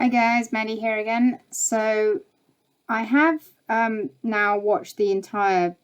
Hi guys, Maddie here again. So I have now watched the entire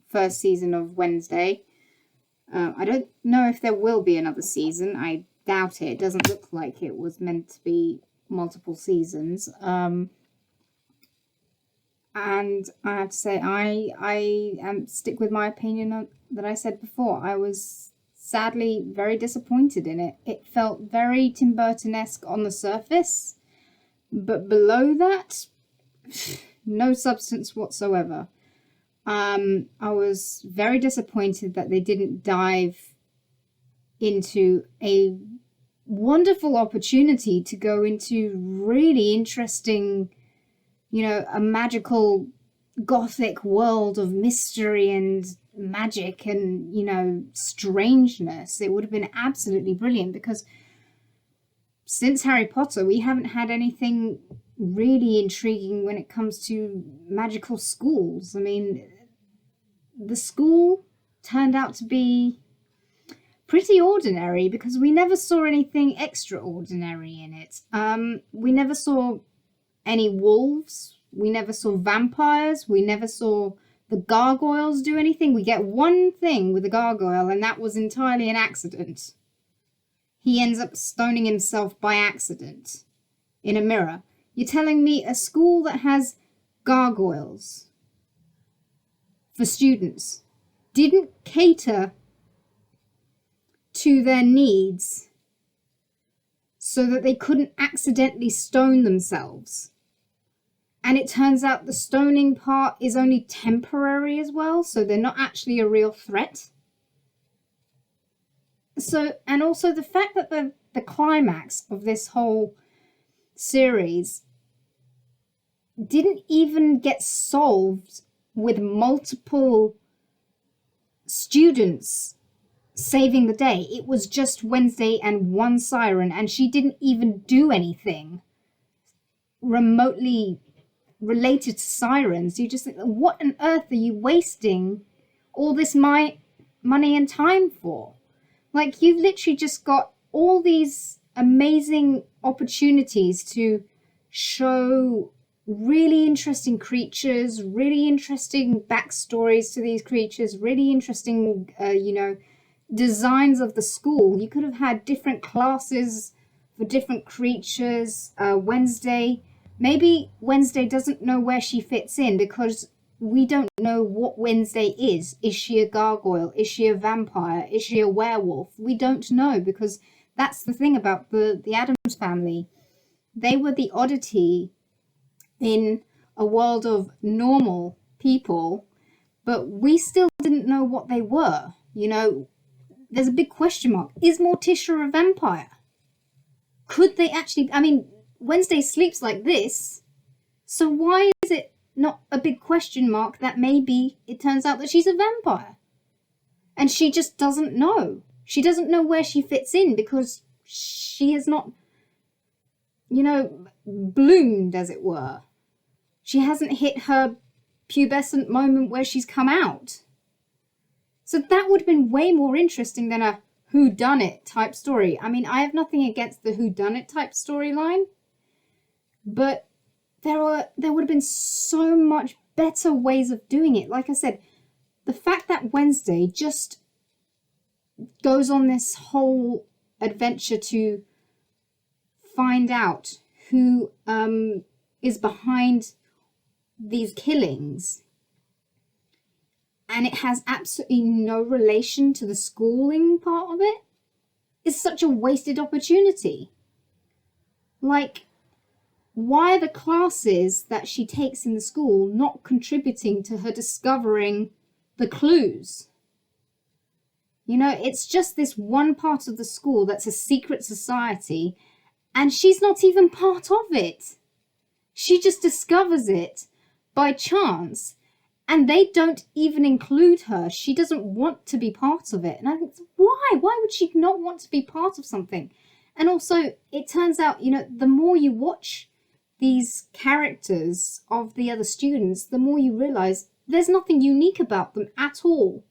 first season of Wednesday. I don't know if there will be another season. I doubt it. It doesn't look like it was meant to be multiple seasons. And I have to say, I stick with my opinion that I said before. I was sadly very disappointed in it. It felt very Tim Burton-esque on the surface. But below that, no substance whatsoever. I was very disappointed that they didn't dive into a wonderful opportunity to go into really interesting, a magical gothic world of mystery and magic and, strangeness. It would have been absolutely brilliant because since Harry Potter, we haven't had anything really intriguing when it comes to magical schools. I mean, the school turned out to be pretty ordinary because we never saw anything extraordinary in it. We never saw any wolves. We never saw vampires. We never saw the gargoyles do anything. We get one thing with the gargoyle, and that was entirely an accident. He ends up stoning himself by accident in a mirror. You're telling me a school that has gargoyles for students didn't cater to their needs so that they couldn't accidentally stone themselves? And it turns out the stoning part is only temporary as well, so they're not actually a real threat. So, and also the fact that the climax of this whole series didn't even get solved with multiple students saving the day. It was just Wednesday and one siren, and she didn't even do anything remotely related to sirens. You just think, what on earth are you wasting all this money and time for? Like, you've literally just got all these amazing opportunities to show really interesting creatures, really interesting backstories to these creatures, really interesting, designs of the school. You could have had different classes for different creatures. Maybe Wednesday doesn't know where she fits in because we don't know what Wednesday is. Is she a gargoyle? Is she a vampire? Is she a werewolf? We don't know, because that's the thing about the Addams family. They were the oddity in a world of normal people, but we still didn't know what they were. There's a big question mark. Is Morticia a vampire? Could they actually... I mean, Wednesday sleeps like this, so why is it not a big question mark that maybe it turns out that she's a vampire? And she just doesn't know. She doesn't know where she fits in because she has not, bloomed, as it were. She hasn't hit her pubescent moment where she's come out. So that would have been way more interesting than a whodunit type story. I mean, I have nothing against the whodunit type storyline, but there would have been so much better ways of doing it. Like I said, the fact that Wednesday just goes on this whole adventure to find out who is behind these killings, and it has absolutely no relation to the schooling part of it, is such a wasted opportunity. Like, why are the classes that she takes in the school not contributing to her discovering the clues? It's just this one part of the school that's a secret society, and she's not even part of it. She just discovers it by chance, and they don't even include her. She doesn't want to be part of it. And I think, why? Why would she not want to be part of something? And also, it turns out, the more you watch these characters of the other students, the more you realize there's nothing unique about them at all.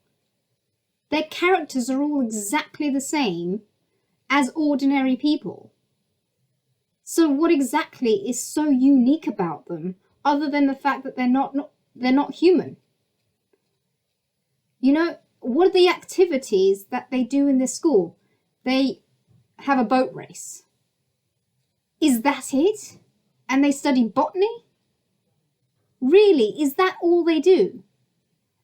Their characters are all exactly the same as ordinary people. So what exactly is so unique about them, other than the fact that they're not human? You know, what are the activities that they do in this school? They have a boat race. Is that it? And they study botany? Really, is that all they do?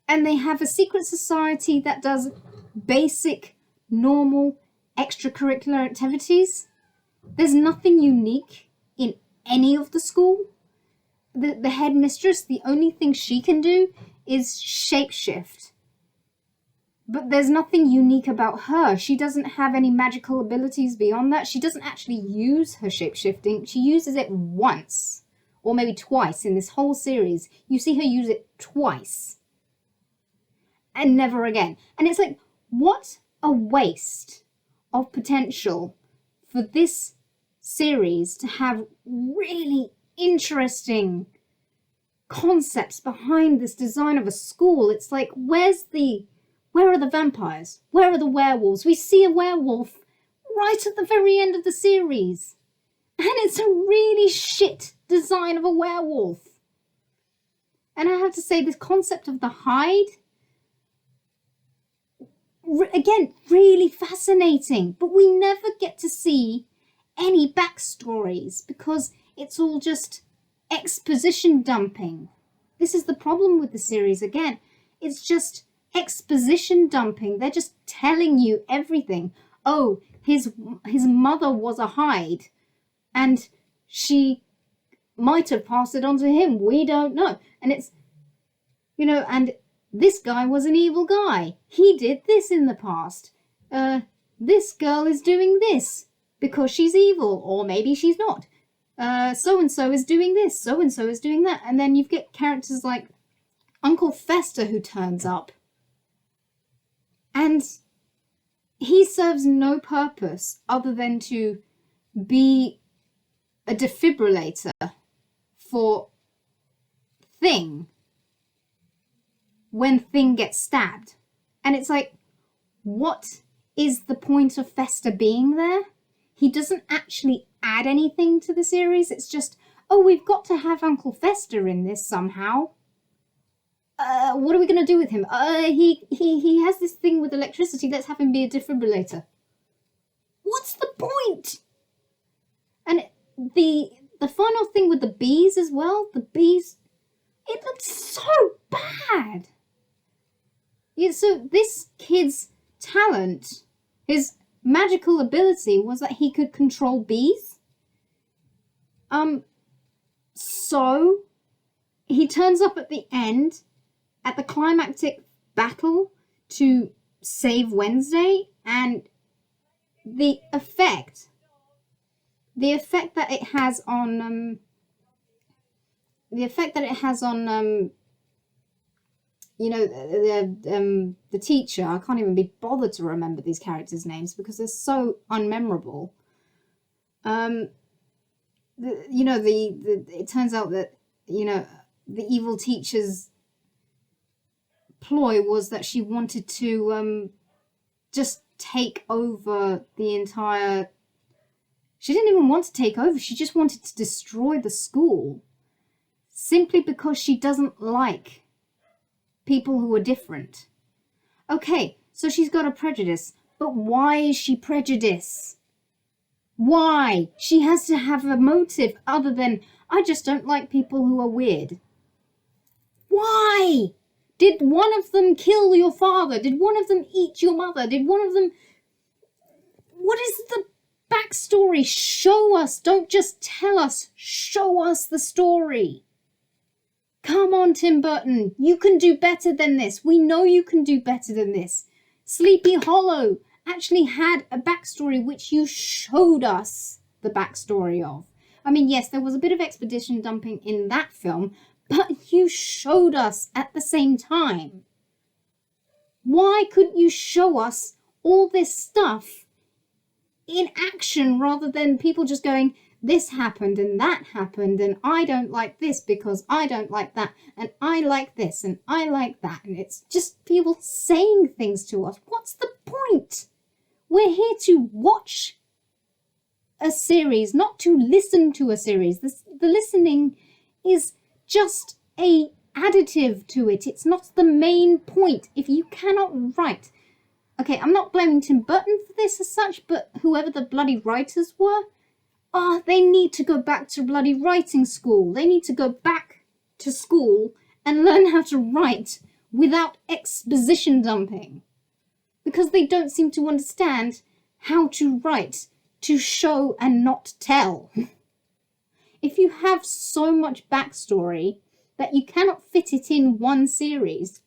And they have a secret society that does basic, normal, extracurricular activities? There's nothing unique in any of the school. The headmistress, the only thing she can do is shapeshift. But there's nothing unique about her. She doesn't have any magical abilities beyond that. She doesn't actually use her shapeshifting. She uses it once, or maybe twice in this whole series. You see her use it twice. And never again. And it's like, what a waste of potential for this series to have really interesting concepts behind this design of a school. It's like, where are the vampires? Where are the werewolves? We see a werewolf right at the very end of the series. And it's a really shit design of a werewolf. And I have to say, this concept of the hide, again, really fascinating. But we never get to see any backstories because it's all just exposition dumping. This is the problem with the series again. It's just exposition dumping. They're just telling you everything. Oh, his mother was a hide and she might have passed it on to him. We don't know. And it's, you know, and this guy was an evil guy. He did this in the past. This girl is doing this because she's evil, or maybe she's not. So-and-so is doing this, so-and-so is doing that. And then you get characters like Uncle Fester who turns up. And he serves no purpose other than to be a defibrillator for Thing when Thing gets stabbed. And it's like, what is the point of Fester being there? He doesn't actually add anything to the series. It's just, oh, we've got to have Uncle Fester in this somehow. What are we going to do with him? He has this thing with electricity. Let's have him be a defibrillator. What's the point? And the final thing with the bees as well. The bees, it looks so bad. Yeah, so this kid's talent, his magical ability was that he could control bees. So he turns up at the end, at the climactic battle to save Wednesday, and the effect that it has on you know, the teacher. I can't even be bothered to remember these characters' names because they're so unmemorable. It turns out that, you know, the evil teacher's ploy was that she wanted to just take over the entire... She didn't even want to take over. She just wanted to destroy the school simply because she doesn't like people who are different. Okay, so she's got a prejudice, but why is she prejudiced? Why? She has to have a motive other than, I just don't like people who are weird. Why? Did one of them kill your father? Did one of them eat your mother? Did one of them... What is the backstory? Show us. Don't just tell us. Show us the story. Come on, Tim Burton. You can do better than this. We know you can do better than this. Sleepy Hollow actually had a backstory which you showed us the backstory of. I mean, yes, there was a bit of expedition dumping in that film, but you showed us at the same time. Why couldn't you show us all this stuff in action rather than people just going, this happened and that happened and I don't like this because I don't like that and I like this and I like that, and it's just people saying things to us. What's the point? We're here to watch a series, not to listen to a series. The listening is just a additive to it. It's not the main point. If you cannot write, okay, I'm not blaming Tim Burton for this as such, but whoever the bloody writers were, they need to go back to bloody writing school. They need to go back to school and learn how to write without exposition dumping, because they don't seem to understand how to write to show and not tell. If you have so much backstory that you cannot fit it in one series,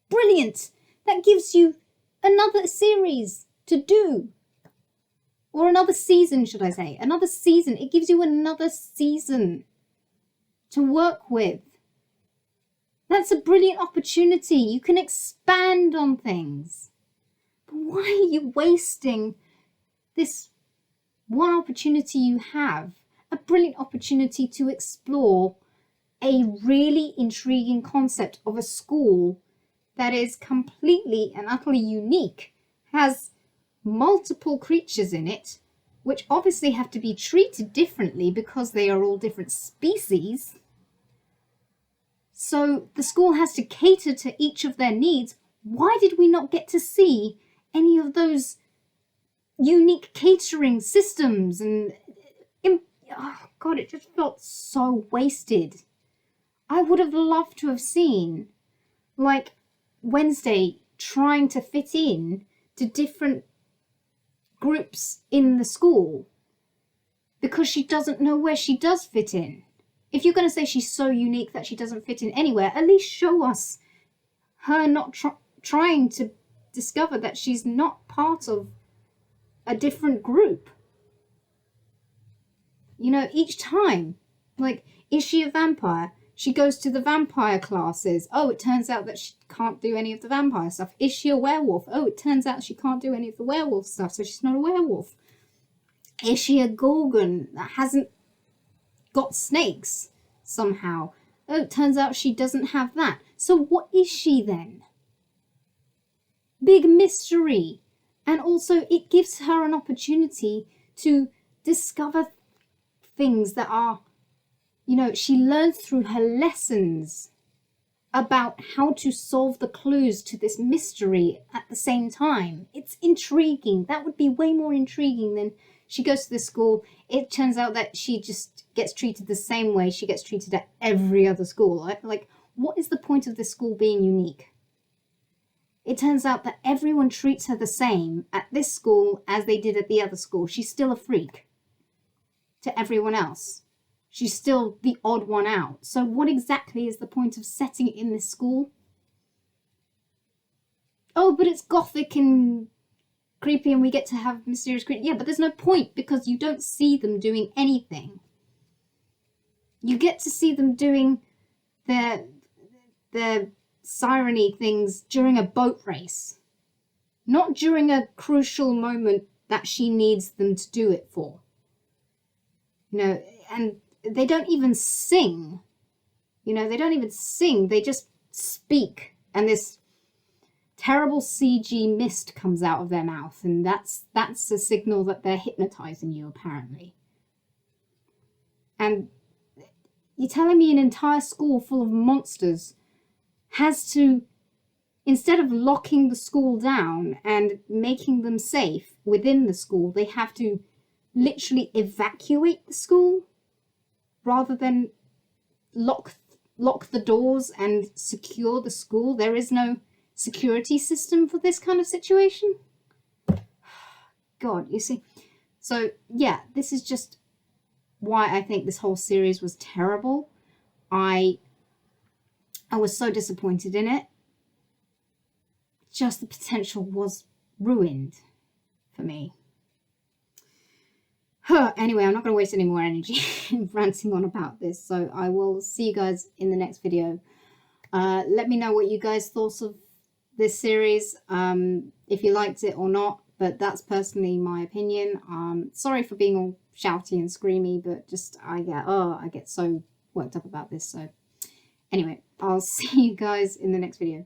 brilliant! That gives you another series to do. Or another season, should I say. Another season. It gives you another season to work with. That's a brilliant opportunity. You can expand on things. But why are you wasting this one opportunity you have? A brilliant opportunity to explore a really intriguing concept of a school that is completely and utterly unique, has multiple creatures in it, which obviously have to be treated differently because they are all different species. So the school has to cater to each of their needs. Why did we not get to see any of those unique catering systems? And oh God, it just felt so wasted. I would have loved to have seen, like, Wednesday trying to fit in to different groups in the school because she doesn't know where she does fit in. If you're going to say she's so unique that she doesn't fit in anywhere, at least show us her not trying to discover that she's not part of a different group. You know, each time, like, is she a vampire? She goes to the vampire classes. Oh, it turns out that she can't do any of the vampire stuff. Is she a werewolf? Oh, it turns out she can't do any of the werewolf stuff, so she's not a werewolf. Is she a Gorgon that hasn't got snakes somehow? Oh, it turns out she doesn't have that. So what is she then? Big mystery. And also it gives her an opportunity to discover things that are, you know, she learns through her lessons about how to solve the clues to this mystery at the same time. It's intriguing. That would be way more intriguing than she goes to this school. It turns out that she just gets treated the same way she gets treated at every other school. Like, what is the point of this school being unique? It turns out that everyone treats her the same at this school as they did at the other school. She's still a freak to everyone else. She's still the odd one out. So what exactly is the point of setting it in this school? Oh, but it's gothic and creepy and we get to have mysterious creatures. Yeah, but there's no point because you don't see them doing anything. You get to see them doing their siren-y things during a boat race. Not during a crucial moment that she needs them to do it for. You know, and they don't even sing. You know, they don't even sing. They just speak. And this terrible CG mist comes out of their mouth. And that's a signal that they're hypnotizing you, apparently. And you're telling me an entire school full of monsters has to, instead of locking the school down and making them safe within the school, they have to literally evacuate the school rather than lock the doors and secure the school. There is no security system for this kind of situation. God, you see. So yeah, this is just why I think this whole series was terrible. I was so disappointed in it. Just the potential was ruined for me. Anyway, I'm not going to waste any more energy ranting on about this, so I will see you guys in the next video. Let me know what you guys thought of this series, if you liked it or not, but that's personally my opinion. Sorry for being all shouty and screamy, but just I get so worked up about this. So anyway, I'll see you guys in the next video.